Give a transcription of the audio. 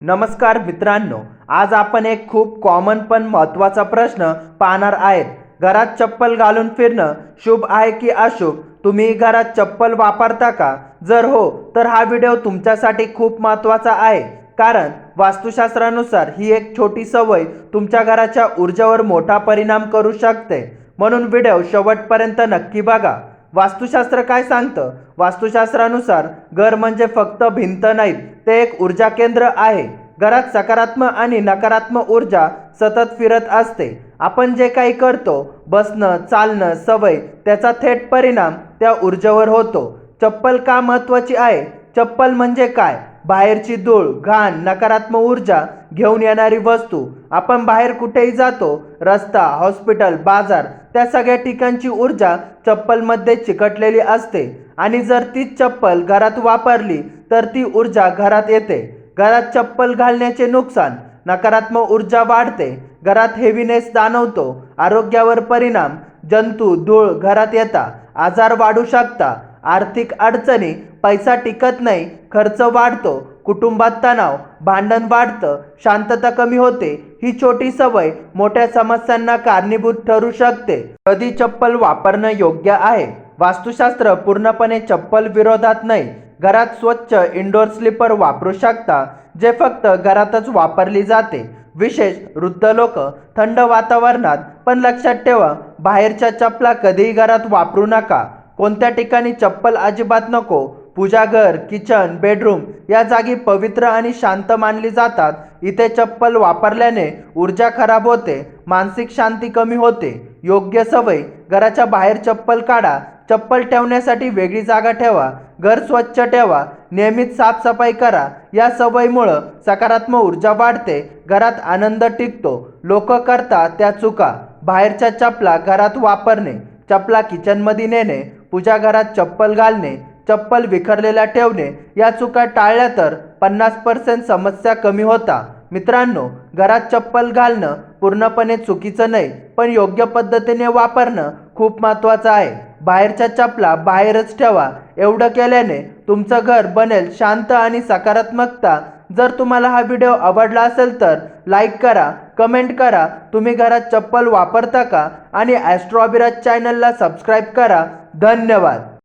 नमस्कार मित्रांनो, आज आपण एक खूप कॉमन पण महत्त्वाचा प्रश्न पाहणार आहेत. घरात चप्पल घालून फिरणं शुभ आहे की अशुभ? तुम्ही घरात चप्पल वापरता का? जर हो, तर हा व्हिडिओ तुमच्यासाठी खूप महत्त्वाचा आहे. कारण वास्तुशास्त्रानुसार ही एक छोटी सवय तुमच्या घराच्या ऊर्जेवर मोठा परिणाम करू शकते. म्हणून व्हिडिओ शेवटपर्यंत नक्की बघा. वास्तुशास्त्र काय सांगतं? वास्तुशास्त्रानुसार घर म्हणजे फक्त भिंत नाहीत, ते एक ऊर्जा केंद्र आहे. घरात सकारात्मक आणि नकारात्मक ऊर्जा सतत फिरत असते. आपण जे काही करतो, बसणं, चालणं, सवय, त्याचा थेट परिणाम त्या ऊर्जेवर होतो. चप्पल का महत्त्वाची आहे? चप्पल म्हणजे काय? बाहेरची धूळ, घाण, नकारात्मक ऊर्जा घेऊन येणारी वस्तू. आपण बाहेर कुठेही जातो, रस्ता, हॉस्पिटल, बाजार, त्या सगळ्या ठिकाणची ऊर्जा चप्पलमध्ये चिकटलेली असते. आणि जर तीच चप्पल घरात वापरली तर ती ऊर्जा घरात येते. घरात चप्पल घालण्याचे नुकसान: नकारात्मक ऊर्जा वाढते, घरात हेवीनेस जाणवतो, आरोग्यावर परिणाम, जंतू, धूळ घरात येतात, आजार वाढू शकतात, आर्थिक अडचणी, पैसा टिकत नाही, खर्च वाढतो, कुटुंबात तणाव, भांडण वाढतं, शांतता कमी होते. ही छोटी सवय मोठ्या समस्यांना कारणीभूत ठरू शकते. कधी चप्पल वापरणं योग्य आहे? वास्तुशास्त्र पूर्णपणे चप्पल विरोधात नाही. घरात स्वच्छ इंडोर स्लीपर वापरू शकता, जे फक्त घरातच वापरली जाते. विशेष वृद्ध लोक, थंड वातावरणात. पण लक्षात ठेवा, बाहेरच्या चपला कधीही घरात वापरू नका. कोणत्या ठिकाणी चप्पल अजिबात नको? पूजाघर, किचन, बेडरूम या जागी पवित्र आणि शांत मानली जातात. इथे चप्पल वापरल्याने ऊर्जा खराब होते, मानसिक शांती कमी होते. योग्य सवय: घराच्या बाहेर चप्पल काढा, चप्पल ठेवण्यासाठी वेगळी जागा ठेवा, घर स्वच्छ ठेवा, नियमित साफसफाई करा. या सवयीमुळे सकारात्मक ऊर्जा वाढते, घरात आनंद टिकतो. लोक करतात त्या चुका: बाहेरच्या चपला घरात वापरणे, चपला किचनमध्ये नेणे, पूजाघरात चप्पल घालणे, चप्पल विखरलेल्या ठेवणे. या चुका टाळल्या तर 50% समस्या कमी होता. मित्रांनो, घरात चप्पल घालणं पूर्णपणे चुकीचं नाही, पण योग्य पद्धतीने वापरणं खूप महत्त्वाचं आहे. बाहेरच्या चपला बाहेरच ठेवा. एवढं केल्याने तुमचं घर बनेल शांत आणि सकारात्मकता. जर तुम्हाला हा व्हिडिओ आवडला असेल तर लाईक करा, कमेंट करा. तुम्ही घरात चप्पल वापरता का? आणि ॲस्ट्रो अभिराज चॅनलला सबस्क्राईब करा. धन्यवाद.